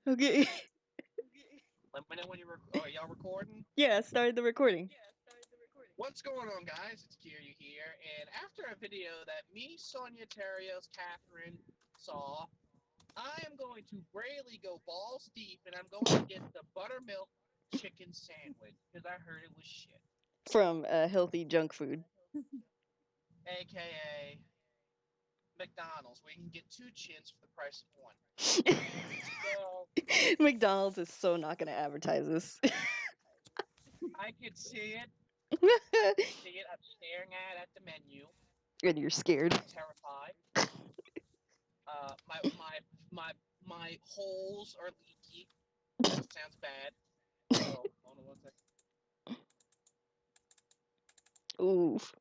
Okay. Let me know when you're. Oh, y'all recording? Yeah, started the recording. What's going on, guys? It's Kiryu here, and after a video that me, Sonia Terrios, Catherine saw, I am going to bravely go balls deep, and I'm going to get the buttermilk chicken sandwich because I heard it was shit, From Healthy Junk Food. aka McDonald's, where you can get two chins for the price of one. So McDonald's is so not going to advertise this. I could see it. See it. I'm staring at the menu. And you're scared. I'm terrified. My holes are leaky. That sounds bad. Oh, hold on one second. Oof.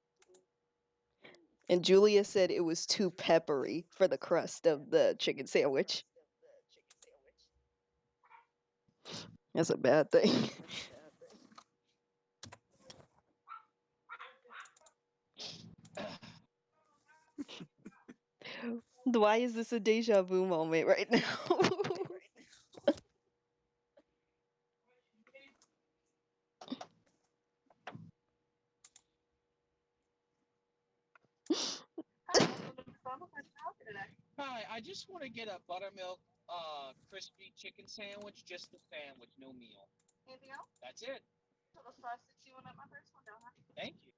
And Julia said it was too peppery for the crust of the chicken sandwich. That's a bad thing. Why is this a deja vu moment right now? Hi, I just want to get a buttermilk crispy chicken sandwich, just the sandwich, no meal. Anything else? That's it. So the frosted you want my first one down, huh? Thank you.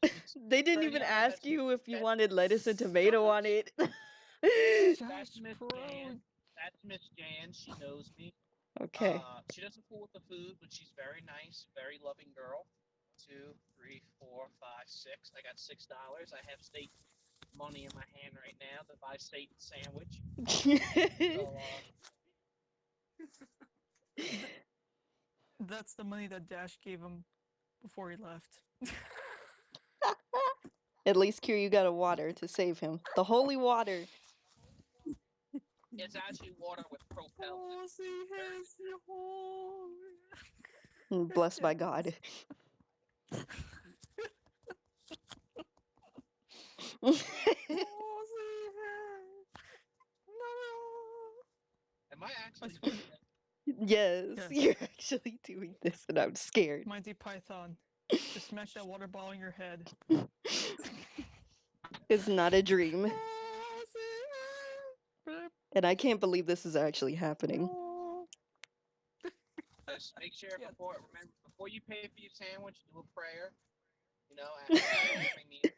That's They didn't even Honest, ask you if you wanted lettuce and tomato on it. That's Miss Jan. That's Miss Jan. She knows me. Okay. She doesn't fool with the food, but she's very nice, very loving girl. 2, 3, 4, 5, 6. I got $6. I have state money in my hand right now to buy Satan's sandwich. So, That's the money that Dash gave him before he left. At least Kiryu got a water to save him. The holy water. it's actually water with propellants. Blessed by God. Am I actually? Yes, Yes. you're actually doing this, and I'm scared. Monty Python. Just smash that water ball on your head. It's not a dream. And I can't believe this is actually happening. Just make sure before you pay for your sandwich, do a prayer. You know, after every meal,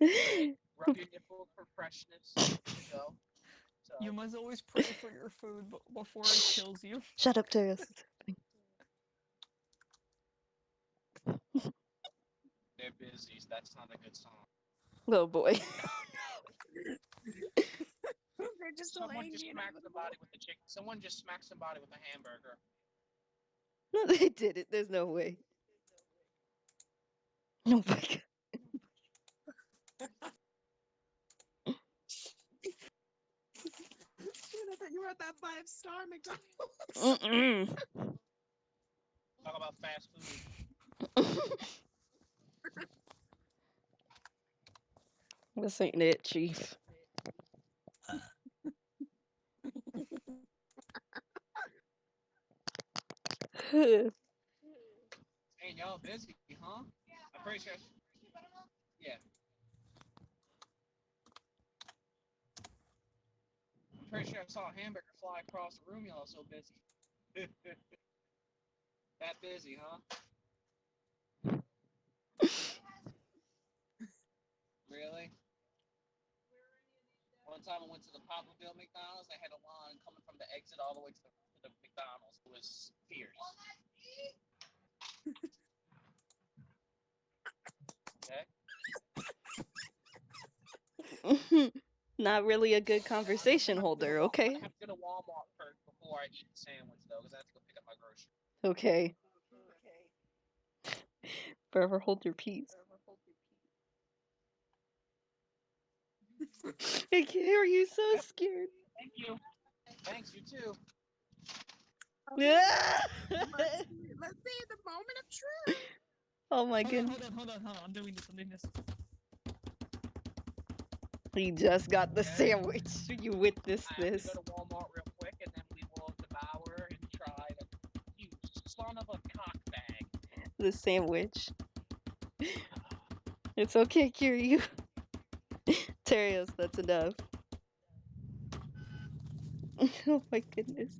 rub your nipple for freshness. To go. So, You must always pray for your food before it kills you. Shut up, Terrace. they're busy. So that's not a good song. Oh boy. They're just Someone just smacked somebody with the chicken. Someone just smacked somebody with a hamburger. No, they did it. There's no way. Oh my God. I thought you were at that 5-star McDonald's. Mm-mm. Talk about fast food. This ain't it, Chief. Hey, y'all busy, huh? Yeah. I'm pretty sure. Yeah. I'm pretty sure I saw a hamburger fly across the room. Y'all are so busy. That busy, huh? Really? One time I went to the Poplarville McDonald's. They had a line coming from the exit all the way to the McDonald's. It was fierce. Okay. Not really a good conversation holder, okay? I have to go to Walmart first before I eat the sandwich, though, because I have to go pick up my groceries. Okay. Forever hold your peace. I can't hear you, so scared. Thank you. Thanks, you too. Yeah. Let's see the moment of truth. Oh my goodness. Hold on. I'm doing this. He just got the sandwich. You witnessed I have this. to go to Walmart real quick, and then we will the sandwich. It's okay, Kiryu. Terios, that's enough. Oh my goodness.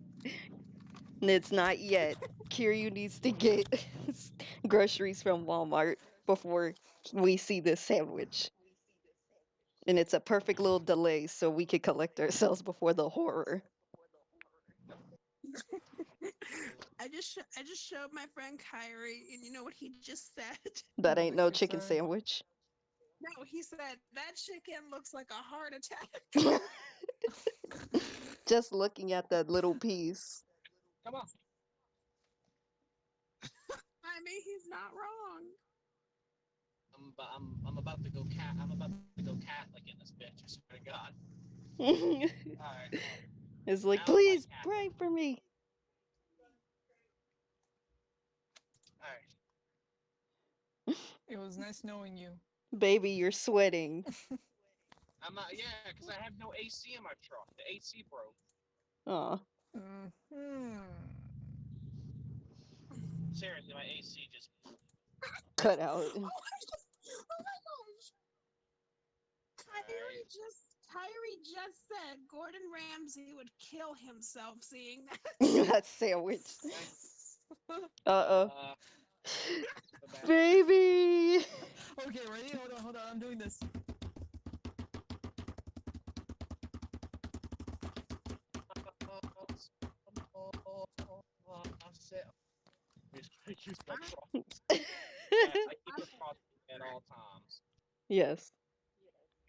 It's not yet. Kiryu needs to get groceries from Walmart before we see this sandwich. And it's a perfect little delay so we can collect ourselves before the horror. I just showed my friend Kyrie, and you know what he just said? That What ain't did no she chicken say? sandwich. No, he said that chicken looks like a heart attack. Just looking at that little piece. Come on. I mean, he's not wrong. I'm about to go cat. I'm about to go Catholic in this bitch. I swear to God. All right. It's like, Now I'm like please Catholic. pray for me. All right. It was nice knowing you. Baby, you're sweating. I'm not. Yeah, because I have no AC in my truck. The AC broke. Aw. Hmm. Seriously, my AC just. Cut out. Oh my gosh! Alright. Kyrie just said Gordon Ramsay would kill himself seeing that. That sandwich. Uh-oh. Uh, so bad. Baby! Okay, ready? Hold on. I'm doing this. Use my truck. Yes, I keep it crossed at all times. Yes,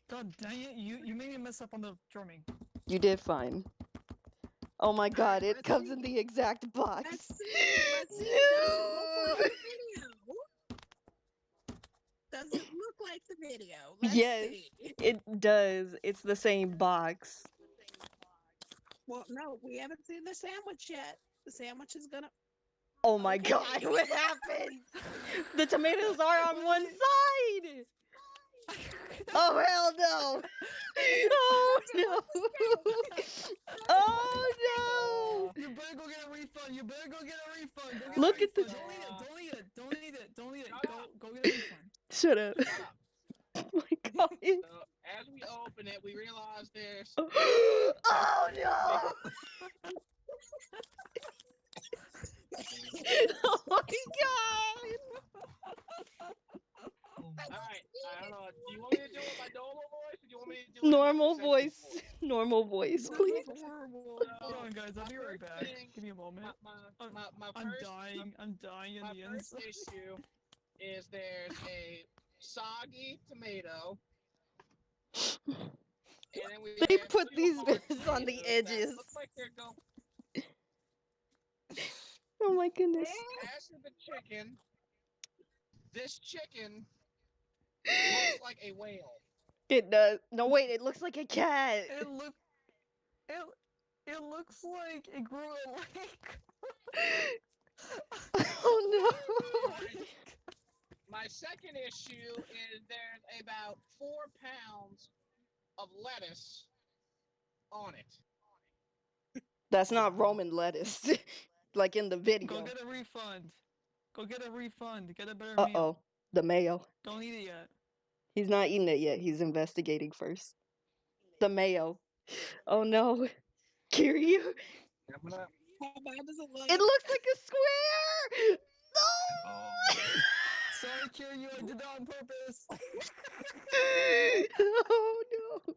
God dang it! You made me mess up on the drumming. you did fine. Oh my god, Alright, it let's comes see. in the exact box. Let's see. Let's see. Does it look like No! the video? Does it look like the video? Let's Yes, see. it does. It's the same box. Well, no, we haven't seen the sandwich yet. The sandwich is gonna. Oh my Okay. god, what happened? The tomatoes are on one side! Oh hell no! Oh no! Oh no! You better go get a refund. You better go get a refund. Go get Look a at refund. this. Don't eat it. Don't eat it. Don't eat it. Don't eat it. Shut Go get a refund. Shut up. Shut up. Oh my god. So, as we open it, we realize there's. Oh no! Oh my god! Alright, I don't know. Do you want me to do it my normal voice, or do you want me to do it Normal my percentage voice. Normal voice, This please. is horrible. So, Hold on, guys. I'll my be right first back. thing- Give me a moment. My I'm first, dying. I'm dying in my the first inside. issue is there's a soggy tomato, and then we They have put two these hard bits on the tomatoes edges. that look like they're going. Oh my goodness. As for the chicken, this chicken looks like a whale. It does. No, wait, it looks like a cat. It look. It. It looks like it grew a lake. Oh My second issue is there's about 4 pounds of lettuce on it. no. That's not Roman lettuce. Like in the Go video. get a refund. Go get a refund. Get a better Uh meal. oh. The mayo. Don't eat it yet. He's not eating it yet. He's investigating first. The mayo. Oh no. Kiryu. I'm gonna. How bad does it look? It looks like a square. No. Sorry, Kiryu. I did that on purpose. Oh no.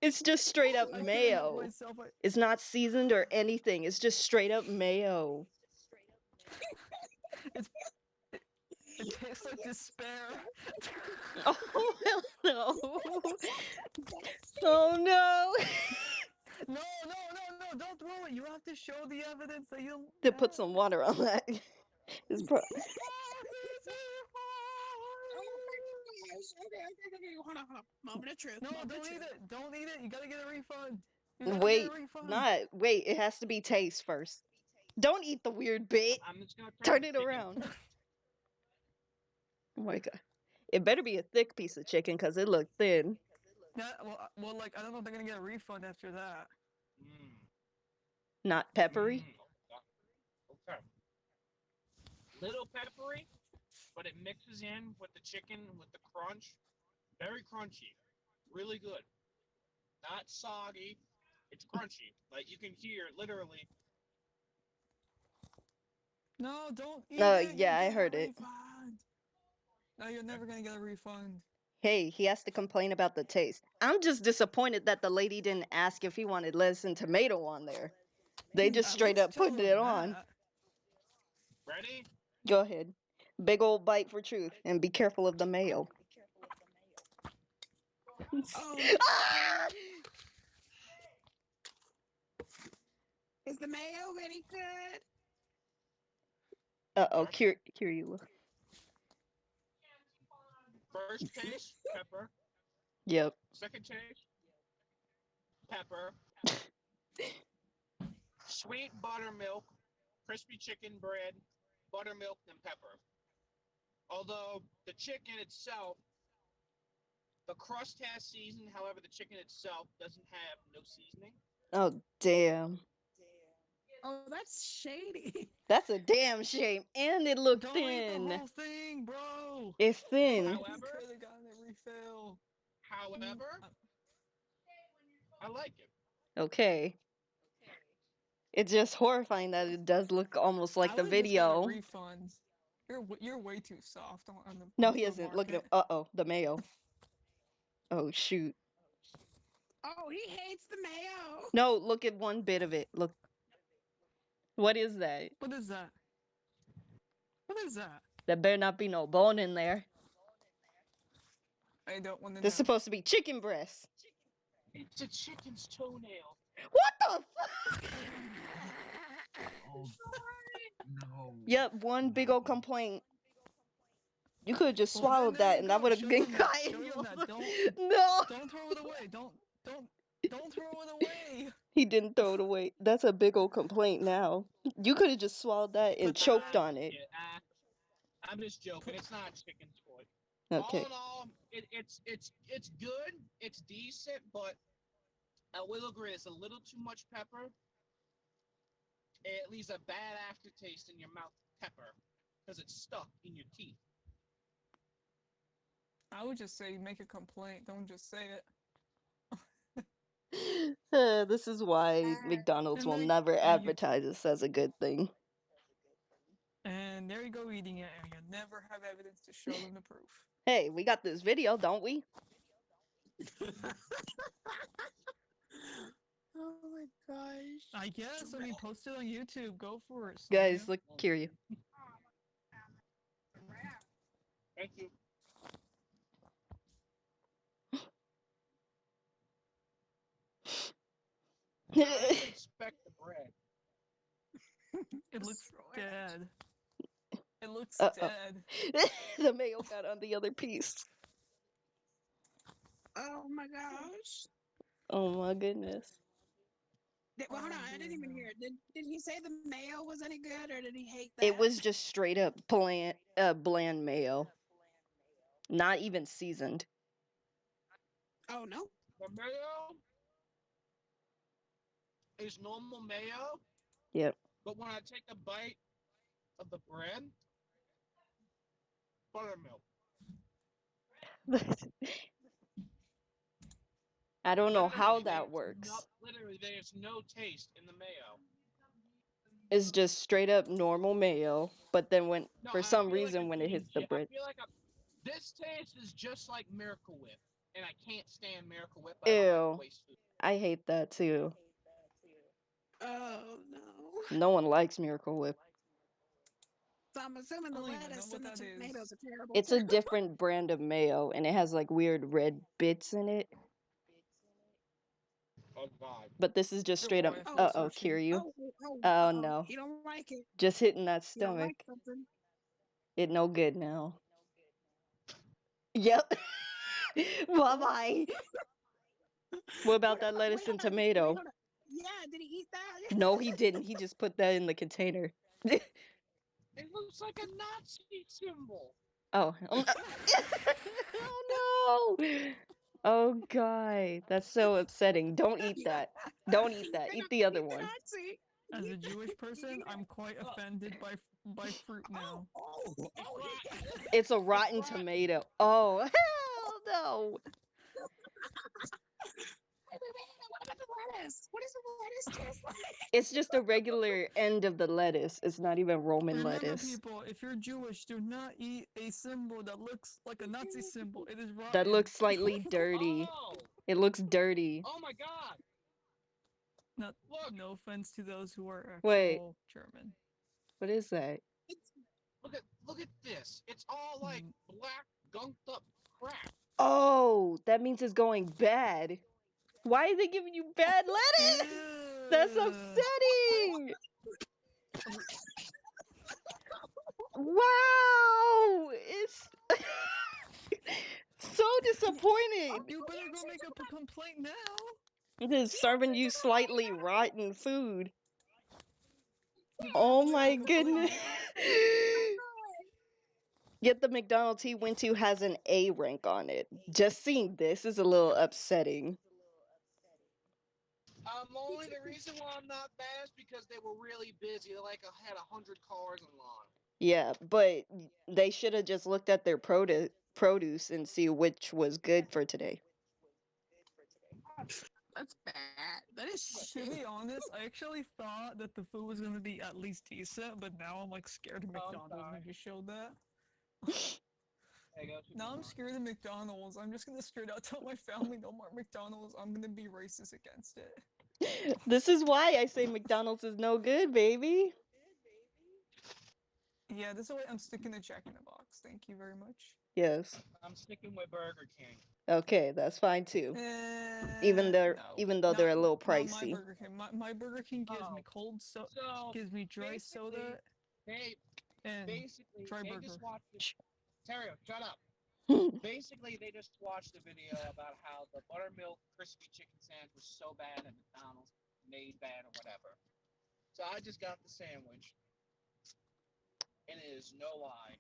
It's just straight up I couldn't help mayo. myself. It's not seasoned or anything. It's just straight up mayo. It tastes like despair. Oh hell no. Oh no. No, don't throw it. You have to show the evidence that you. To put some water on that. Is pro- Oh my gosh. Okay. Hold on. Moment of truth. No, Moment of don't eat truth. it. Don't eat it. You gotta get a refund. You gotta Wait, get a refund. wait, it has to be taste first. Don't eat the weird bit. I'm just gonna Turn the it chicken. around. Oh my god. It better be a thick piece of chicken because it looked thin. Yeah, well, like I don't know if they're gonna get a refund after that. Mm, Not peppery. okay. Little peppery, but it mixes in with the chicken with the crunch. Very crunchy, really good. Not soggy. It's crunchy. Like you can hear literally. No, don't eat it. You'll Yeah, I get a heard it. refund. No, you're never gonna get a refund. Hey, he has to complain about the taste. I'm just disappointed that the lady didn't ask if he wanted lettuce and tomato on there. They just At straight least up tell put it them on. that. Ready? Go ahead. Big old bite for truth, and be careful of the mayo. Oh no. Ah! Is the mayo any good? Uh-oh, kiryu. First taste, pepper. Yep. Second taste, pepper. Sweet buttermilk, crispy chicken bread, buttermilk, and pepper. Although the chicken itself, the crust has season, however, the chicken itself doesn't have no seasoning. Oh, damn. Oh, that's shady. That's a damn shame. And it looked Don't eat the thin. whole thing, bro. It's thin. You However, could have gotten a refill. however, I like it. Okay. It's just horrifying that it does look almost like I the would just get a video. refund. You're way too soft on the No, on he food isn't. Look at him. market. Uh-oh, the mayo. Oh, shoot. Oh, he hates the mayo. No, look at one bit of it. Look. What is that? What is that? What is that? There better not be no bone in there. I don't want to This is know. supposed to be chicken breast. It's a chicken's toenail. What the fuck? Oh no. Yep, one big old complaint. You could have just Well, swallowed there that you and that go. would have Show been them that. Show them that. No! Don't throw it away. Don't throw it away. He didn't throw it away. That's a big old complaint now. You could have just swallowed that and Put choked on it. Yeah, I'm just joking. It's not chicken's foot. Okay. All in all, it's good. It's decent, but I will agree it's a little too much pepper. It leaves a bad aftertaste in your mouth. Pepper, because it's stuck in your teeth. I would just say make a complaint. Don't just say it. This is why McDonald's And will there, never and you, advertise this as a good thing. and there you go eating it, and you never have evidence to show them the proof. Hey, we got this video, don't we? Oh my gosh. I guess. I mean, post it on YouTube. Go for it, Guys, Sonia. look, Kiryu. Thank you. I inspect the bread. It looks Destroy it. dead. It looks Uh-oh. dead. The mayo got on the other piece. Oh my gosh. Oh my goodness. Well, hold on, Oh, I didn't dear even no. hear. Did he say the mayo was any good, or did he hate that? It was just straight up bland mayo. Not even seasoned. Oh no. The mayo is normal mayo, Yep. but when I take a bite of the bread, buttermilk. I don't know how Literally, that there's works. literally, there's no taste in the mayo. It's just straight up normal mayo, but then when No, for I some feel like reason I'm when it eating. hits the I bread, feel like this taste is just like Miracle Whip, and I can't stand Miracle Whip. But I don't like to ew, waste food. I hate that too. Oh no. No one likes Miracle Whip. So I'm assuming I the don't even know lettuce what and the that tomatoes is. are terrible It's too. a different brand of mayo, and it has like weird red bits in it. Oh God. But this is just Your straight up. wife Oh, is Uh-oh, searching. Kiryu. oh, Oh uh-oh. no, He don't like it. just hitting that He don't stomach. like something. It no good now. Yep. Bye Oh. bye. What about that Wait, lettuce and hold on. Wait, tomato? hold on. Yeah, did he eat that? No, he didn't. He just put that in the container. It looks like a Nazi symbol. Oh. Oh no. Oh god, that's so upsetting. Don't eat that. Don't eat that. You're Eat not the gonna other eat the one. Nazi. As a Jewish person, Eat it. I'm quite offended Buy fruit now. It's rotten. It's a It's rotten rotten. tomato. Oh, hell no. What about the lettuce? What does the lettuce taste like? It's just a regular end of the lettuce. It's not even Roman Remember, lettuce. people, if you're Jewish, do not eat a symbol that looks like a Nazi symbol. It is That rotten. looks slightly dirty. Oh, It looks dirty. oh my God! Not, Look, no offense to those who are Wait, actual German. what is that? it's, look at this. It's all like Mm. black, gunked up crap. Oh, that means it's going bad. Why are they giving you bad lettuce? That's Ew. upsetting. Wow, it's so disappointed. You better go make a complaint now. It is serving you slightly rotten food. You better Oh go make a my complaint goodness. now. Yet the McDonald's he went to has an A rank on it. Just seeing this is a little upsetting. Only the reason why I'm not mad is because they were really busy. They like had 100 cars in line. Yeah, but they should have just looked at their produce and see which was good for today. That's bad. That is To shit. be honest, I actually thought that the food was gonna be at least decent, but now I'm like scared of Oh, I'm McDonald's sorry. when you showed that. There you go. Now I'm scared of McDonald's. I'm just gonna straight out tell my family no more McDonald's. I'm gonna be racist against it. This is why I say McDonald's is no good, baby. Yeah, this is why I'm sticking to Jack in the Box. Thank you very much. Yes. I'm sticking with Burger King. Okay, that's fine too. No, Even though they're a little not my pricey. Burger King. My Burger King gives me Oh, cold so so gives me dry basically, soda they and basically dry they burger. just watched it. Terrio, shut up. Basically, they just watched a video about how the buttermilk crispy chicken sandwich was so bad at McDonald's, made bad or whatever. So I just got the sandwich, and it is no lie.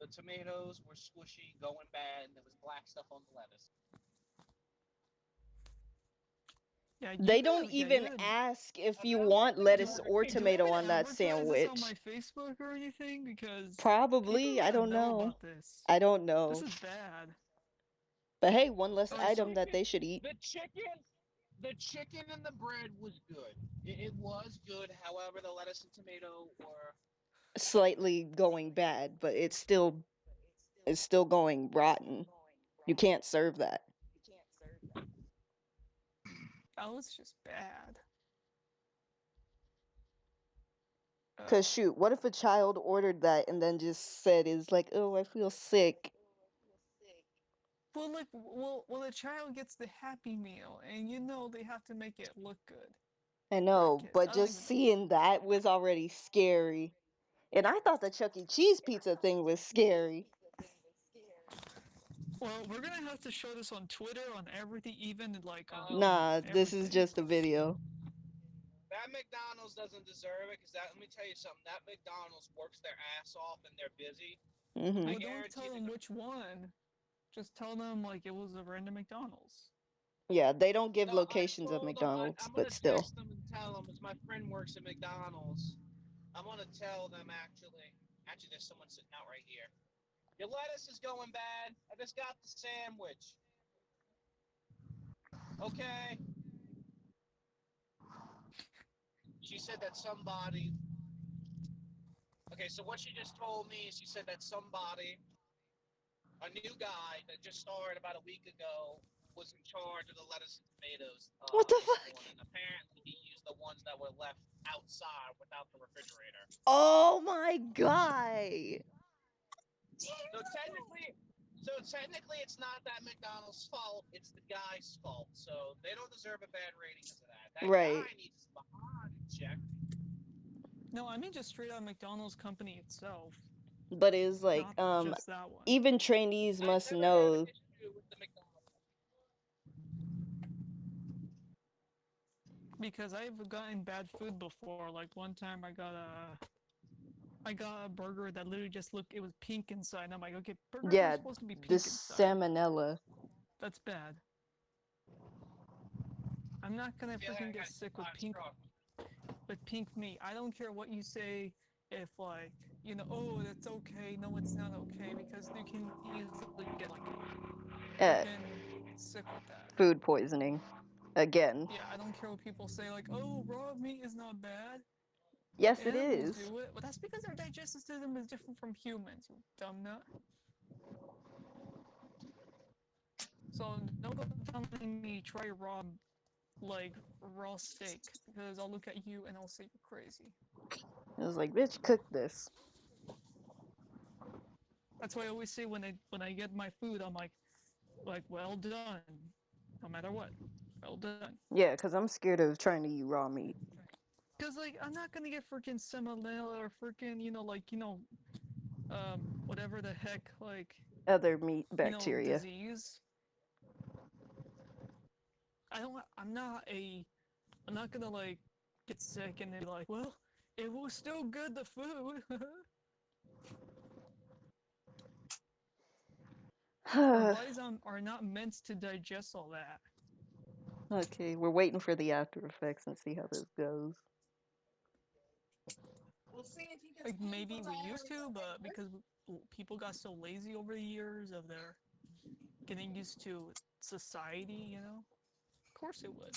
The tomatoes were squishy, going bad, and there was black stuff on the lettuce. Yeah, They don't you even gotta ask if you Imagine want if lettuce Burger or King do I tomato even on that advertise this on my sandwich. Facebook or anything? Because people Probably, I gotta don't know know. about this. I don't This know. is bad. But hey, one less Alright, so item that they should eat. The chicken and the bread was good. It was good. However, the lettuce and tomato were. Slightly going bad, but it's still going rotten. You can't serve that. that was just bad. Cause shoot, what if a child ordered that and then just said is like, "Oh, I feel sick." Well, like, well, the child gets the Happy Meal, and you know they have to make it look good I for know, kids. but I don't just even know. seeing that was already scary. And I thought the Chuck E. Cheese pizza thing was scary. Well, we're gonna have to show this on Twitter, on everything, even like on Nah, this is everything. just a video. That McDonald's doesn't deserve it because that. Let me tell you something. That McDonald's works their ass off and they're busy. I Hmm. Well, don't guarantee tell they're them gonna. which one. Just tell them like it was a random McDonald's. Yeah, they don't give No, I locations of told them. McDonald's, I'm but gonna still. text them and tell them as my friend works at McDonald's. I'm gonna tell them actually. Actually, there's someone sitting out right here. Your lettuce is going bad. I just got the sandwich. Okay. She said that somebody. Okay, so what she just told me is she said that somebody, a new guy that just started about a week ago, was in charge of the lettuce and tomatoes What the this fuck? morning. Apparently, he used the ones that were left outside without the refrigerator. Oh my god. So technically, it's not that McDonald's fault. It's the guy's fault. So they don't deserve a bad rating because of that. That Right. guy needs his behind checked. No, I mean just straight out McDonald's company itself, But it's like, not just that one. even trainees I've must never had an know. issue with the McDonald's. Because I've gotten bad food before. Like one time I got a burger that literally just looked, it was pink inside. And I'm like, okay, burgers are Yeah, supposed to be the pink inside. salmonella. That's bad. I'm not I gonna feel like I freaking get got sick hit by a straw. with pink meat. I don't care what you say if like oh, that's okay. No, it's not okay because you can easily get like Uh, freaking sick with that. food poisoning. Again. Yeah, I don't care what people say, like, oh, raw meat is not bad. Yes, it Animals is. do it, but that's because their digestive system is different from humans, you dumb nut. So don't go telling me try like, raw steak, because I'll look at you and I'll say you're crazy. I was like, bitch, cook this. That's why I always say when I get my food, I'm like, well done, no matter what, well done. Yeah, because I'm scared of trying to eat raw meat. Cause like I'm not gonna get freaking salmonella or freaking whatever the heck, like, Other meat bacteria. disease. I don't. I'm not gonna like get sick and then be like, well, it was still good, the food. Our bodies are not meant to digest all that. Okay, we're waiting for the after effects and see how this goes. We'll see if he gets Like painful maybe we used diarrhea to, but later. because people got so lazy over the years of their getting used to society, of course it would.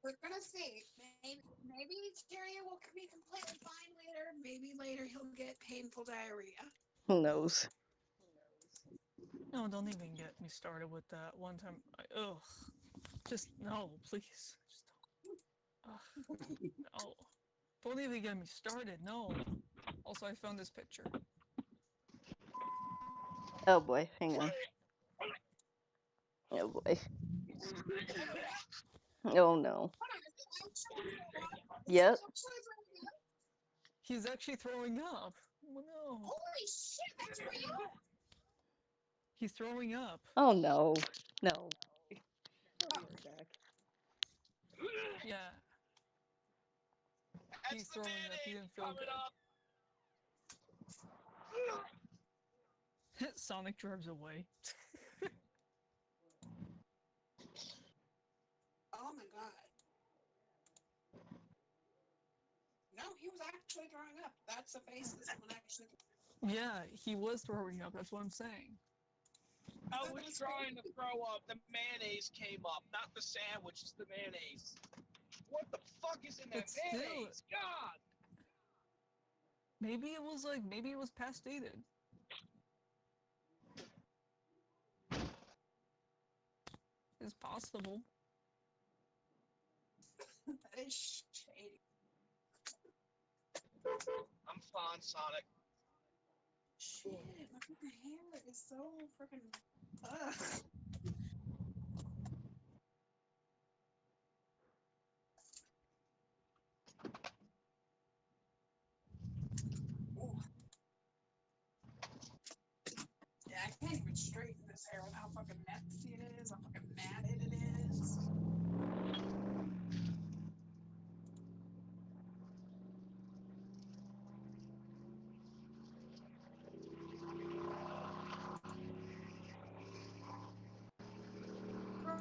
We're gonna see. Maybe Tyrion will be completely fine later. Maybe later he'll get painful diarrhea. Who knows? No, don't even get me started with that. One time, ugh, just no, please, just don't. Ugh, no, don't even get me started. No. Also, I found this picture. Oh boy, hang on. Oh boy. Oh no. Yep. He's actually throwing up. Oh no. Holy shit, that's real? He's throwing up. Oh no. No. Yeah, That's he's the throwing up. He mayonnaise didn't feel coming good. up. Sonic drives away. Oh my god. No, he was actually throwing up. That's the face this one actually. Yeah, he was throwing up. That's what I'm saying. I was trying to throw up. The mayonnaise came up, not the sandwich. It's the mayonnaise. What the fuck is in that But still, mayonnaise? God. maybe it was past dated. It's possible. That is shady. I'm fine, Sonic. Shit, my fucking hair is so freaking. Ugh. Ooh. Yeah, I can't even straighten this hair with how fucking messy it is, how fucking matted it is.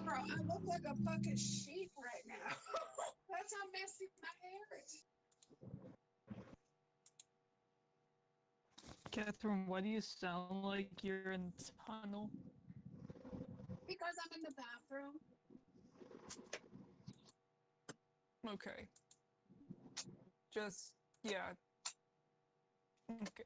Girl, I look like a fucking sheep right now. That's how messy my hair is. Catherine, why do you sound like you're in the tunnel? Because I'm in the bathroom. Okay. Just, yeah. Okay.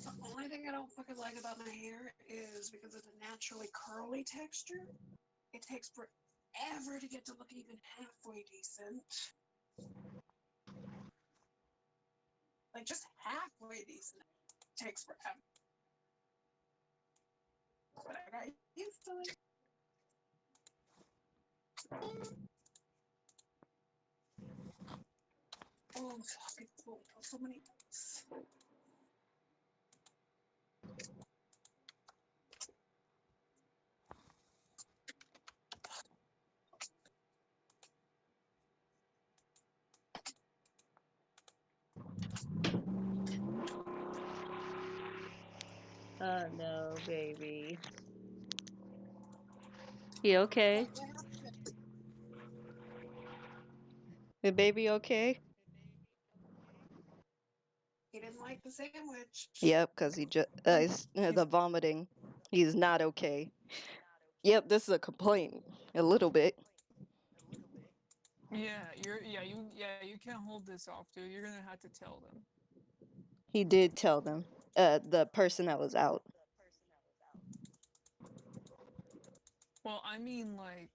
The only thing I don't fucking like about my hair is because it's a naturally curly texture. It takes forever to get to look even halfway decent. Like just halfway decent. It takes forever. But I got used to it. Oh, fuck, it's so many. no, baby. You okay? What happened? The baby okay? He didn't like the sandwich. Yep, because he just He's the vomiting. He's not okay. Yep, this is a complaint. A little bit. yeah, you can't hold this off, dude. You're gonna have to tell them. He did tell them. The person that was out. Well, I mean, like,